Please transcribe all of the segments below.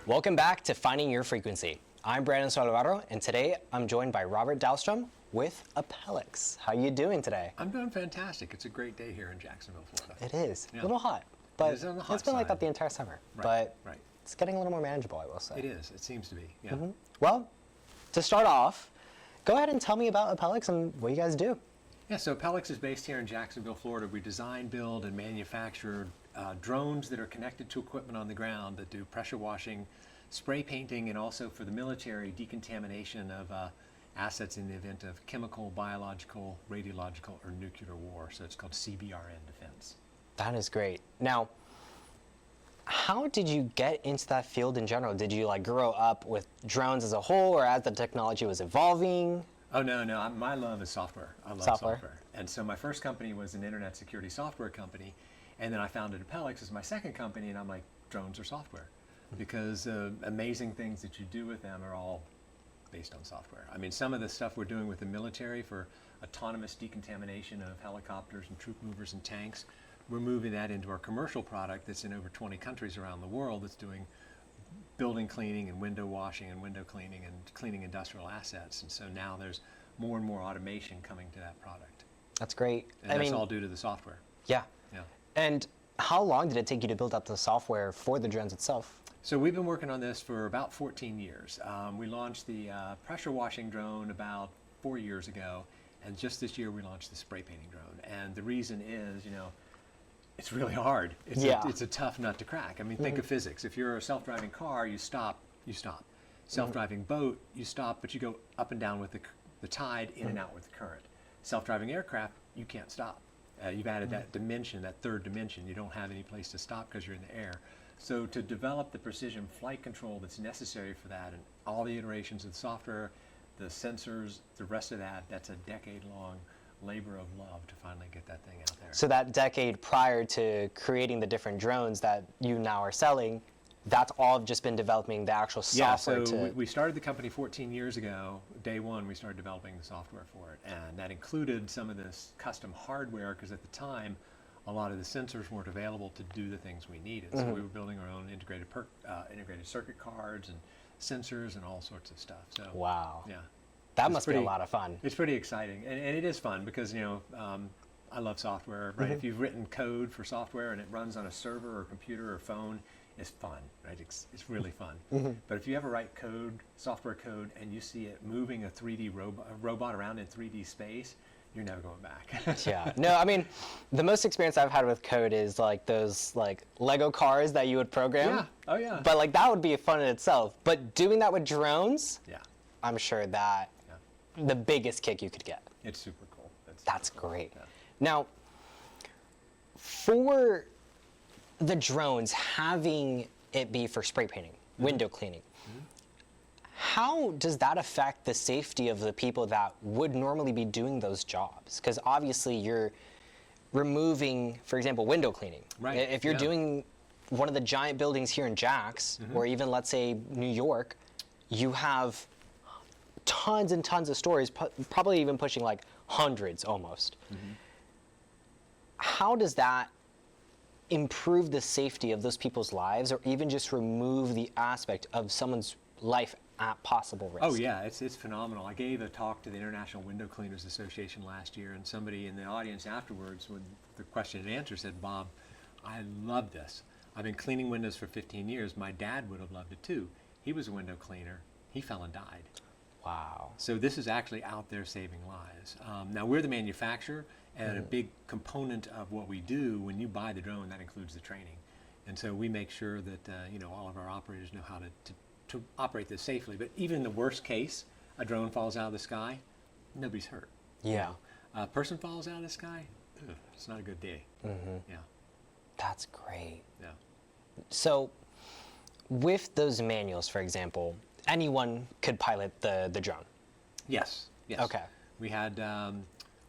Welcome back to Finding Your Frequency. I'm Brandon Sobalvarro, and today I'm joined by Robert Dahlstrom with Apellix. How you doing today? I'm doing fantastic. It's a great day here in Jacksonville, Florida. It is. Yeah. A little hot, but on the hot it's been like side. that the entire summer. Right, But right. it's getting a little more manageable, I will say. It is. It seems to be. Yeah. Well, to start off, go ahead and tell me about Apellix and what you guys do. Yeah. So Apellix is based here in Jacksonville, Florida. We design, build, and manufacture drones that are connected to equipment on the ground that do pressure washing, spray painting, and also for the military decontamination of assets in the event of chemical, biological, radiological, or nuclear war. So it's called CBRN defense. That is great. Now, how did you get into that field in general? Did you grow up with drones as a whole, or as the technology was evolving? Oh, no. My love is software. I love software. And so my first company was an internet security software company. And then I founded Apellix as my second company, and I'm like, drones are software. Because amazing things that you do with them are all based on software. I mean, some of the stuff we're doing with the military for autonomous decontamination of helicopters and troop movers and tanks, we're moving that into our commercial product that's in over 20 countries around the world that's doing building cleaning and window washing and window cleaning and cleaning industrial assets. And so now there's more and more automation coming to that product. That's great. And that's all due to the software. Yeah. Yeah. And how long did it take you to build up the software for the drones itself? So we've been working on this for about 14 years. We launched the pressure washing drone about 4 years ago, and just this year we launched the spray painting drone. And the reason is, it's really hard. It's a tough nut to crack. I mean, think of physics. If you're a self-driving car, you stop, you stop. Self-driving boat, you stop, but you go up and down with the tide, in and out with the current. Self-driving aircraft, you can't stop. You've added that dimension, that third dimension. You don't have any place to stop because you're in the air. So to develop the precision flight control that's necessary for that, and all the iterations of the software, the sensors, the rest of that, that's a decade-long labor of love to finally get that thing out there. So that decade prior to creating the different drones that you now are selling, that's all just been developing the actual software. Yeah, so we started the company 14 years ago. Day one, we started developing the software for it. And that included some of this custom hardware, because at the time, a lot of the sensors weren't available to do the things we needed. So we were building our own integrated circuit cards and sensors and all sorts of stuff. So wow. Yeah. That must be a lot of fun. It's pretty exciting. And it is fun because, I love software, right? If you've written code for software and it runs on a server or computer or phone, it's fun, right? It's really fun. But if you ever write code, software code, and you see it moving a 3D robot around in 3D space, you're never going back. Yeah. No, I mean, the most experience I've had with code is those Lego cars that you would program. Yeah. Oh, yeah. But that would be fun in itself. But doing that with drones, Yeah. I'm sure that the biggest kick you could get. It's super cool. That's great. Yeah. Now, for the drones, having it be for spray painting, window cleaning, how does that affect the safety of the people that would normally be doing those jobs? Because obviously you're removing, for example, window cleaning. Right. If you're doing one of the giant buildings here in Jax, or even let's say New York, you have tons and tons of stories, probably even pushing hundreds almost. How does that improve the safety of those people's lives, or even just remove the aspect of someone's life at possible risk? Oh yeah, it's phenomenal. I gave a talk to the International Window Cleaners Association last year, and somebody in the audience afterwards, when the question and answer, said, "Bob, I love this. I've been cleaning windows for 15 years. My dad would have loved it too. He was a window cleaner. He fell and died." Wow. So this is actually out there saving lives. Now we're the manufacturer, and a big component of what we do when you buy the drone, that includes the training. And so we make sure that all of our operators know how to operate this safely. But even in the worst case, a drone falls out of the sky, nobody's hurt. Yeah. A person falls out of the sky, it's not a good day. Yeah. That's great. Yeah. So with those manuals, for example, anyone could pilot the drone? Yes. Okay. We had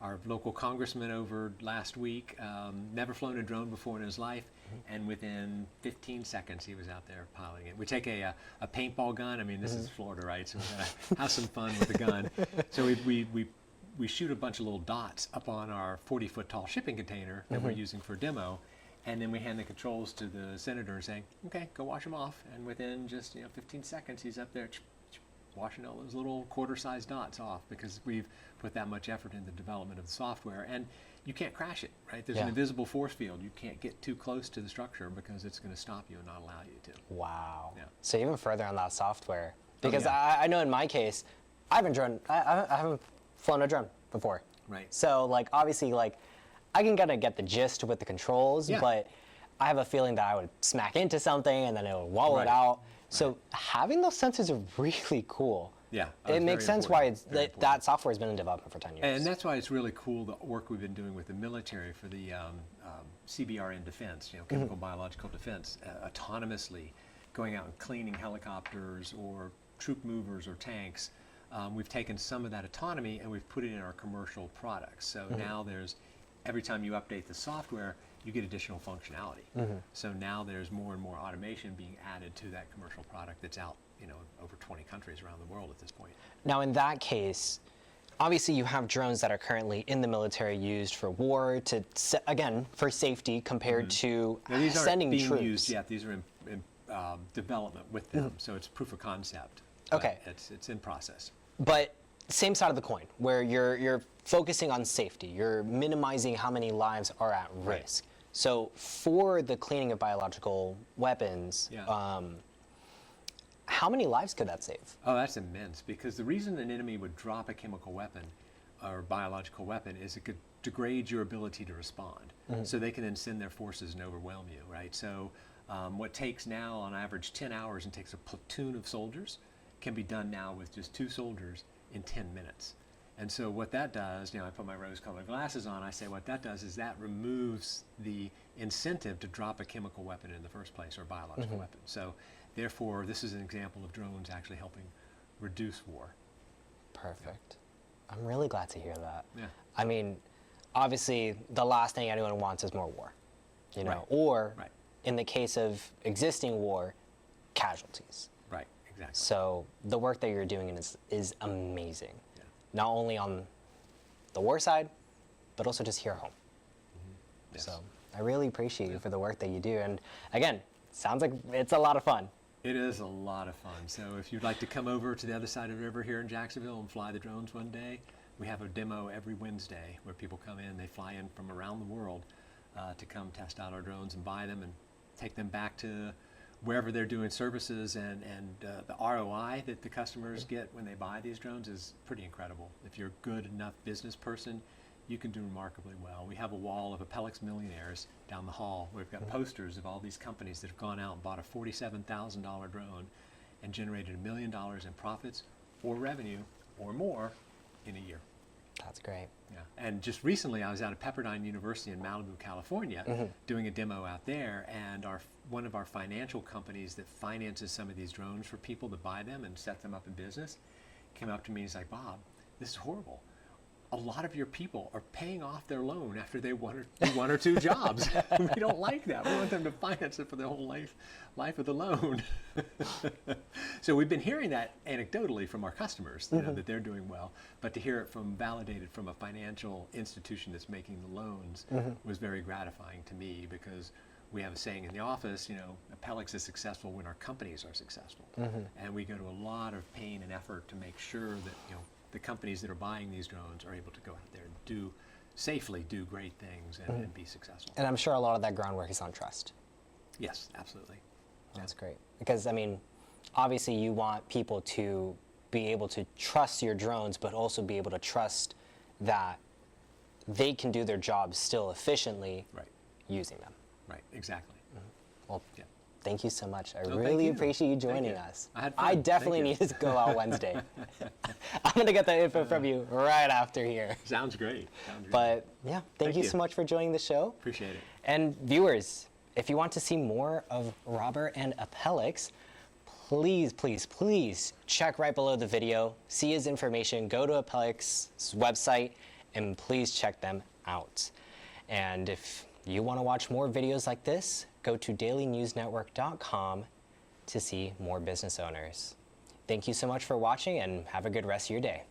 our local congressman over last week, never flown a drone before in his life, and within 15 seconds he was out there piloting it. We take a paintball gun. I mean, this is Florida, right? So we're gonna have some fun with the gun. So we shoot a bunch of little dots up on our 40-foot tall shipping container that we're using for demo, And then we hand the controls to the senator saying, okay, go wash them off. And within just 15 seconds, he's up there washing all those little quarter-sized dots off, because we've put that much effort in the development of the software. And you can't crash it, right? There's an invisible force field. You can't get too close to the structure because it's going to stop you and not allow you to. Wow. Yeah. So even further on that software, because yeah. I know in my case, I haven't flown a drone before. Right. So like obviously like I can kind of get the gist with the controls, Yeah. but I have a feeling that I would smack into something and then it would wall it out. So having those sensors are really cool. Yeah. It makes sense why that software has been in development for 10 years. And that's why it's really cool, the work we've been doing with the military for the CBRN defense, chemical biological defense, autonomously going out and cleaning helicopters or troop movers or tanks. We've taken some of that autonomy and we've put it in our commercial products. So now every time you update the software, you get additional functionality. So now there's more and more automation being added to that commercial product that's out, over 20 countries around the world at this point. Now in that case, obviously you have drones that are currently in the military used for war, again, for safety compared to These sending aren't being troops. used yet. These are in development with them. So it's proof of concept. Okay. It's in process. But same side of the coin, where you're focusing on safety. You're minimizing how many lives are at risk. So for the cleaning of biological weapons, how many lives could that save? Oh, that's immense, because the reason an enemy would drop a chemical weapon or biological weapon is it could degrade your ability to respond. So they can then send their forces and overwhelm you, right? So what takes now on average 10 hours and takes a platoon of soldiers can be done now with just 2 soldiers in 10 minutes. And so what that does, I put my rose-colored glasses on, I say what that does is that removes the incentive to drop a chemical weapon in the first place, or a biological weapon. So therefore, this is an example of drones actually helping reduce war. Perfect. I'm really glad to hear that. Yeah. I mean, obviously, the last thing anyone wants is more war, or in the case of existing war, casualties. Right, exactly. So the work that you're doing is amazing. Not only on the war side, but also just here at home. Yes. So I really appreciate you for the work that you do. And again, sounds like it's a lot of fun. It is a lot of fun. So if you'd like to come over to the other side of the river here in Jacksonville and fly the drones one day, we have a demo every Wednesday where people come in, they fly in from around the world to come test out our drones and buy them and take them back to wherever they're doing services, and the ROI that the customers get when they buy these drones is pretty incredible. If you're a good enough business person, you can do remarkably well. We have a wall of Apellix millionaires down the hall. We've got posters of all these companies that have gone out and bought a $47,000 drone and generated $1 million in profits or revenue or more in a year. That's great. Yeah. And just recently I was out at Pepperdine University in Malibu, California, doing a demo out there, and one of our financial companies that finances some of these drones for people to buy them and set them up in business came up to me and he's like, Bob, this is horrible. A lot of your people are paying off their loan after they do 1 or 2 jobs. We don't like that. We want them to finance it for the whole life of the loan. So we've been hearing that anecdotally from our customers, that they're doing well, but to hear it validated from a financial institution that's making the loans was very gratifying to me, because we have a saying in the office, Apellix is successful when our companies are successful. And we go to a lot of pain and effort to make sure that, the companies that are buying these drones are able to go out there and safely do great things and be successful. And I'm sure a lot of that groundwork is on trust. Yes, absolutely. That's great. Because, I mean, obviously you want people to be able to trust your drones, but also be able to trust that they can do their jobs still efficiently using them. Right, exactly. Well, thank you so much. I Oh, really appreciate you joining us. I had fun. I definitely need to go out Wednesday. I'm going to get the info from you right after here. Sounds great. But yeah, thank you so much for joining the show. Appreciate it. And viewers, if you want to see more of Robert and Apellix, please, please, please check right below the video, see his information, go to Apellix's website, and please check them out. And if you want to watch more videos like this, go to dailynewsnetwork.com to see more business owners. Thank you so much for watching, and have a good rest of your day.